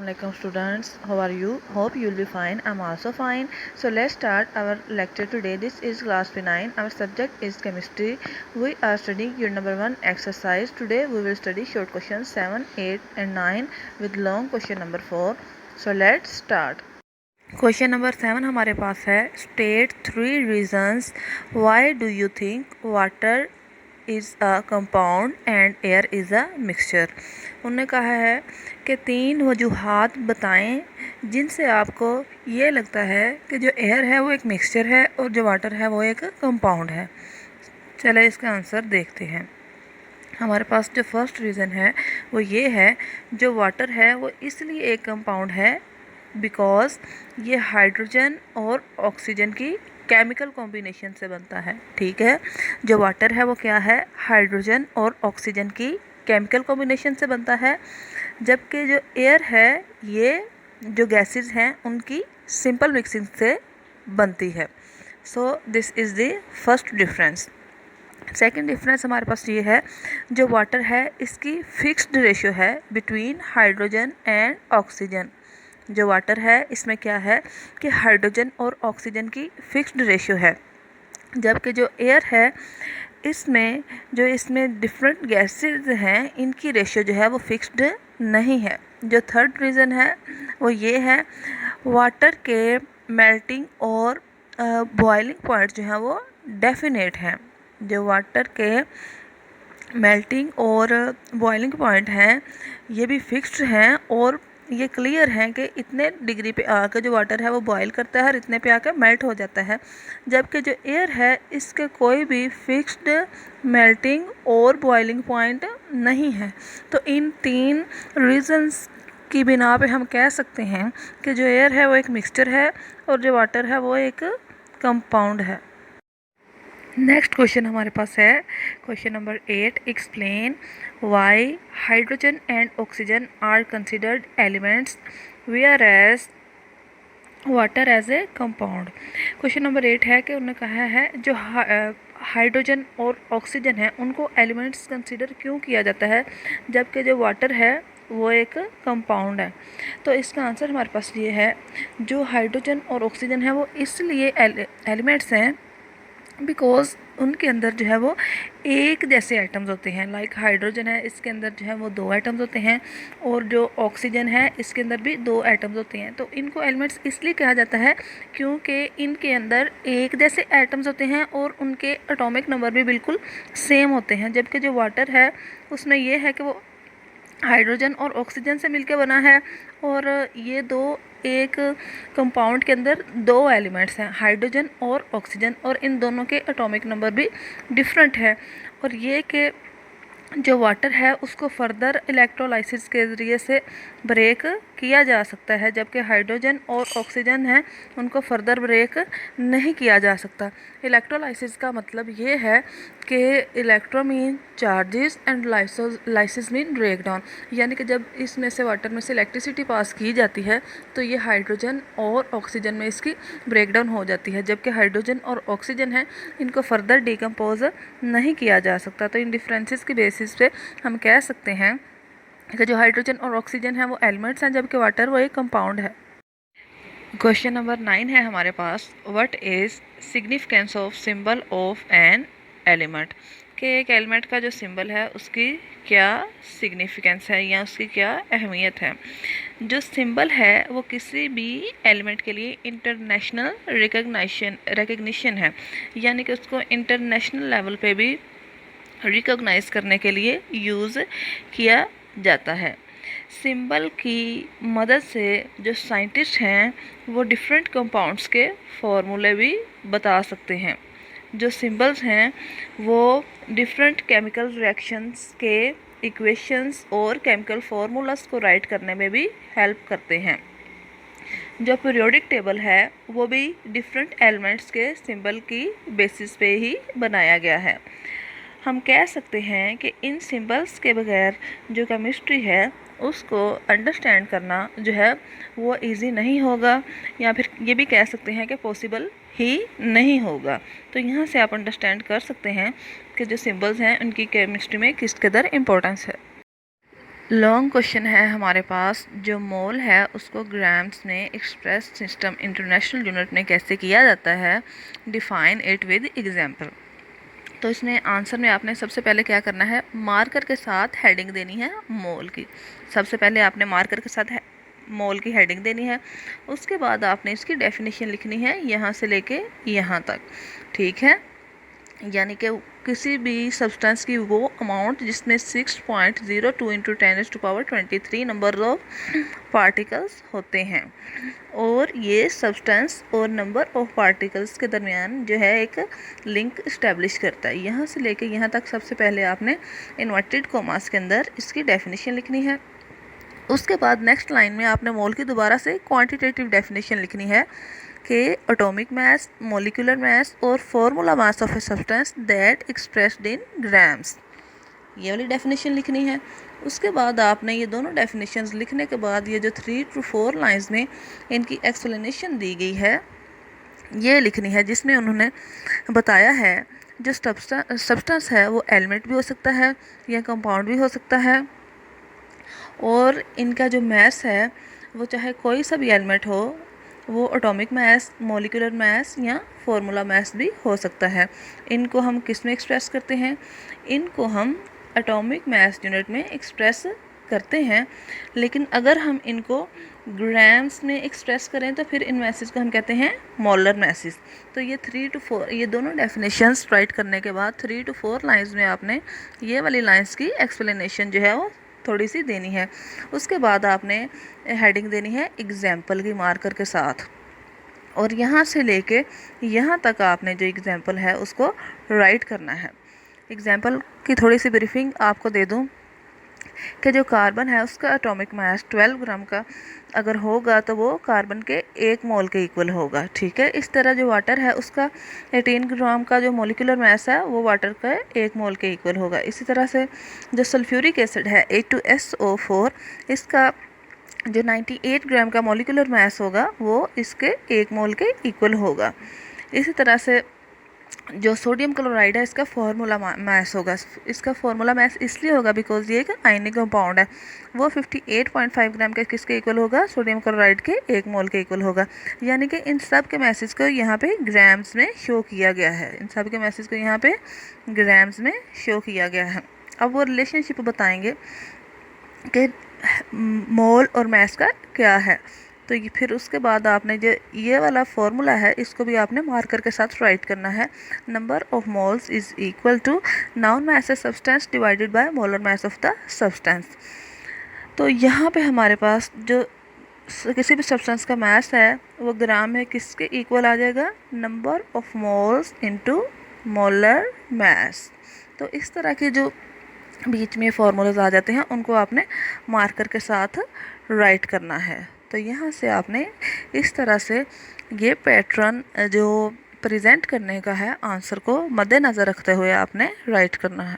Assalamualaikum students, how are you? Hope you will be fine. I'm also fine. So let's start our lecture today. This is class P9. Our subject is chemistry. We are studying unit number 1 exercise. Today we will study short questions 7, 8 and 9 with long question number 4. So let's start. Question number 7 हमारे पास है State 3 reasons why do you think water is a compound and air is a mixture. उन्होंने कहा है कि 3 वजूहात बताएं जिनसे आपको ये लगता है कि जो एयर है वो एक मिक्सचर है और जो वाटर है वो एक कंपाउंड है। चले इसका आंसर देखते हैं। हमारे पास जो फर्स्ट रीज़न है वो ये है, जो वाटर है वो इसलिए एक कंपाउंड है बिकॉज़ ये हाइड्रोजन और ऑक्सीजन की केमिकल कॉम्बिनेशन से बनता है। ठीक है, जो वाटर है वो क्या है, हाइड्रोजन और ऑक्सीजन की केमिकल कॉम्बिनेशन से बनता है, जबकि जो एयर है ये जो गैसेस हैं उनकी सिंपल मिक्सिंग से बनती है। So this is the first difference. Second difference हमारे पास ये है, जो वाटर है इसकी फिक्स्ड रेशियो है बिटवीन हाइड्रोजन एंड ऑक्सीजन। जो वाटर है इसमें क्या है कि हाइड्रोजन और ऑक्सीजन की फिक्स्ड रेशियो है, जबकि जो एयर है इसमें डिफरेंट गैसेस हैं, इनकी रेशियो जो है वो फिक्स्ड नहीं है। जो थर्ड रीज़न है वो ये है, वाटर के मेल्टिंग और बॉइलिंग पॉइंट जो है वो डेफिनेट हैं। जो वाटर के मेल्टिंग और बॉइलिंग पॉइंट हैं ये भी फिक्स्ड हैं और ये क्लियर है कि इतने डिग्री पे आकर जो वाटर है वो बॉयल करता है और इतने पे आकर मेल्ट हो जाता है, जबकि जो एयर है इसके कोई भी फिक्स्ड मेल्टिंग और बॉइलिंग पॉइंट नहीं है। तो इन 3 रीज़न्स की बिना पे हम कह सकते हैं कि जो एयर है वो एक मिक्सचर है और जो वाटर है वो एक कंपाउंड है। नेक्स्ट क्वेश्चन हमारे पास है question number 8, explain why hydrogen and oxygen are considered elements whereas water as a compound. Question number 8 है कि उन्होंने कहा है जो हाइड्रोजन और ऑक्सीजन है उनको एलिमेंट्स कंसिडर क्यों किया जाता है जबकि जो वाटर है वो एक कंपाउंड है। तो इसका आंसर हमारे पास ये है, जो हाइड्रोजन और ऑक्सीजन है वो इसलिए एलिमेंट्स हैं बिकॉज़ उनके अंदर जो है वो एक जैसे एटम्स होते हैं। लाइक हाइड्रोजन है इसके अंदर जो है वो 2 एटम्स होते हैं और जो ऑक्सीजन है इसके अंदर भी 2 एटम्स होते हैं। तो इनको एलिमेंट्स इसलिए कहा जाता है क्योंकि इनके अंदर एक जैसे एटम्स होते हैं और उनके एटॉमिक नंबर भी बिल्कुल सेम होते हैं, जबकि जो वाटर है उसमें ये है कि वो हाइड्रोजन और ऑक्सीजन से मिलकर बना है और ये एक कंपाउंड के अंदर 2 एलिमेंट्स हैं, हाइड्रोजन और ऑक्सीजन, और इन दोनों के एटॉमिक नंबर भी डिफरेंट है। और ये कि जो वाटर है उसको फर्दर इलेक्ट्रोलाइसिस के ज़रिए से ब्रेक किया जा सकता है, जबकि हाइड्रोजन और ऑक्सीजन है उनको फर्दर ब्रेक नहीं किया जा सकता। इलेक्ट्रोलाइसिस का मतलब ये है कि electro mean charges and lysis mean break down, यानी कि जब इसमें से वाटर में से इलेक्ट्रिसिटी पास की जाती है तो ये हाइड्रोजन और ऑक्सीजन में इसकी ब्रेक डाउन हो जाती है, जबकि हाइड्रोजन और ऑक्सीजन है इनको फर्दर डिकम्पोज नहीं किया जा सकता। तो इन डिफरेंसेस की बेसिस पे हम कह सकते हैं कि जो हाइड्रोजन और ऑक्सीजन है वो एलिमेंट्स हैं, जबकि वाटर वो एक कंपाउंड है। क्वेश्चन नंबर 9 है हमारे पास, what is significance of symbol of an element. कि एक एलिमेंट का जो सिंबल है उसकी क्या सिग्निफिकेंस है या उसकी क्या अहमियत है। जो सिंबल है वो किसी भी एलिमेंट के लिए इंटरनेशनल रिकग्निशन है, यानी कि उसको इंटरनेशनल लेवल पे भी रिकॉग्नाइज करने के लिए यूज़ किया जाता है। सिंबल की मदद से जो साइंटिस्ट हैं वो डिफरेंट कंपाउंड्स के फॉर्मूले भी बता सकते हैं। जो सिंबल्स हैं वो डिफरेंट केमिकल रिएक्शंस के इक्वेशंस और केमिकल फार्मूलास को राइट करने में भी हेल्प करते हैं। जो पीरियोडिक टेबल है वो भी डिफरेंट एलिमेंट्स के सिंबल की बेसिस पे ही बनाया गया है। हम कह सकते हैं कि इन सिंबल्स के बगैर जो केमिस्ट्री है उसको अंडरस्टैंड करना जो है वो इजी नहीं होगा, या फिर ये भी कह सकते हैं कि पॉसिबल ही नहीं होगा। तो यहाँ से आप अंडरस्टैंड कर सकते हैं कि जो सिंबल्स हैं उनकी केमिस्ट्री में किस कदर इम्पोर्टेंस है। लॉन्ग क्वेश्चन है हमारे पास, जो मोल है उसको ग्राम्स में एक्सप्रेस सिस्टम इंटरनेशनल यूनिट में कैसे किया जाता है, डिफाइन इट विद एग्जांपल। तो इसमें आंसर में आपने सबसे पहले क्या करना है, मार्कर के साथ हेडिंग देनी है मोल की। सबसे पहले आपने मार्कर के साथ मोल की हेडिंग देनी है, उसके बाद आपने इसकी डेफिनेशन लिखनी है यहाँ से लेके यहाँ तक, ठीक है। यानी कि किसी भी सब्सटेंस की वो अमाउंट जिसमें 6.02 इंटू 10⁻23 नंबर ऑफ पार्टिकल्स होते हैं, और ये सब्सटेंस और नंबर ऑफ पार्टिकल्स के दरमियान जो है एक लिंक इस्टेब्लिश करता है। यहाँ से लेके यहाँ तक सबसे पहले आपने इन्वर्टेड कॉमास के अंदर इसकी डेफिनेशन लिखनी है। उसके बाद नेक्स्ट लाइन में आपने मोल की दोबारा से क्वांटिटेटिव डेफिनेशन लिखनी है कि एटॉमिक मास, मॉलिक्यूलर मास और formula mass of a substance that expressed in grams, ये वाली डेफिनेशन लिखनी है। उसके बाद आपने ये दोनों डेफिनेशंस लिखने के बाद ये जो 3 to 4 लाइंस में इनकी एक्सप्लेनेशन दी गई है ये लिखनी है, जिसमें उन्होंने बताया है जो सब्सटेंस है वो एलिमेंट भी हो सकता है या कंपाउंड भी हो सकता है, और इनका जो मास है वो चाहे कोई सा भी एलिमेंट हो, वो एटॉमिक मास, मॉलिक्यूलर मास या फॉर्मूला मास भी हो सकता है। इनको हम किस में एक्सप्रेस करते हैं, इनको हम एटॉमिक मास यूनिट में एक्सप्रेस करते हैं। लेकिन अगर हम इनको ग्राम्स में एक्सप्रेस करें तो फिर इन मैसेज को हम कहते हैं मोलर मैसेज। तो ये 3 to 4 ये दोनों डेफिनेशंस राइट करने के बाद 3 to 4 लाइंस में आपने ये वाली लाइंस की एक्सप्लेनेशन जो है वो थोड़ी सी देनी है। उसके बाद आपने हेडिंग देनी है एग्जाम्पल की मार्कर के साथ, और यहाँ से लेके यहाँ तक आपने जो एग्जाम्पल है उसको राइट करना है। एग्जाम्पल की थोड़ी सी ब्रीफिंग आपको दे दूँ कि जो कार्बन है उसका एटॉमिक मास 12 ग्राम का अगर होगा तो वो कार्बन के 1 मोल के इक्वल होगा, ठीक है। इस तरह जो वाटर है उसका 18 ग्राम का जो मॉलिक्यूलर मास है वो वाटर का 1 मोल के इक्वल होगा। इसी तरह से जो सल्फ्यूरिक एसिड है H2SO4, इसका जो 98 ग्राम का मॉलिक्यूलर मास होगा वो इसके 1 मोल के इक्वल होगा। इसी तरह से जो सोडियम क्लोराइड है इसका फार्मूला मास होगा, इसका फार्मूला मास इसलिए होगा बिकॉज ये एक आयनिक कंपाउंड है, वो 58.5 ग्राम के किसके इक्वल होगा, सोडियम क्लोराइड के 1 मोल के इक्वल होगा। यानी कि इन सब के मैसेज को यहाँ पे ग्राम्स में शो किया गया है, इन सब के मैसेज को यहाँ पे ग्राम्स में शो किया गया है। अब वो रिलेशनशिप बताएंगे कि मोल और मास का क्या है। तो ये फिर उसके बाद आपने जो ये वाला फॉर्मूला है इसको भी आपने मार्कर के साथ राइट करना है। Number of moles is equal to known mass of substance divided by molar mass of the substance. तो यहाँ पे हमारे पास जो किसी भी सब्सटेंस का मास है वो ग्राम में किसके इक्वल आ जाएगा, number of moles into molar mass. तो इस तरह के जो बीच में फॉर्मूलाज आ जाते हैं उनको आपने मार्कर के साथ राइट करना है। तो यहाँ से आपने इस तरह से ये पैटर्न जो प्रेजेंट करने का है आंसर को मद्देनज़र रखते हुए आपने राइट करना है।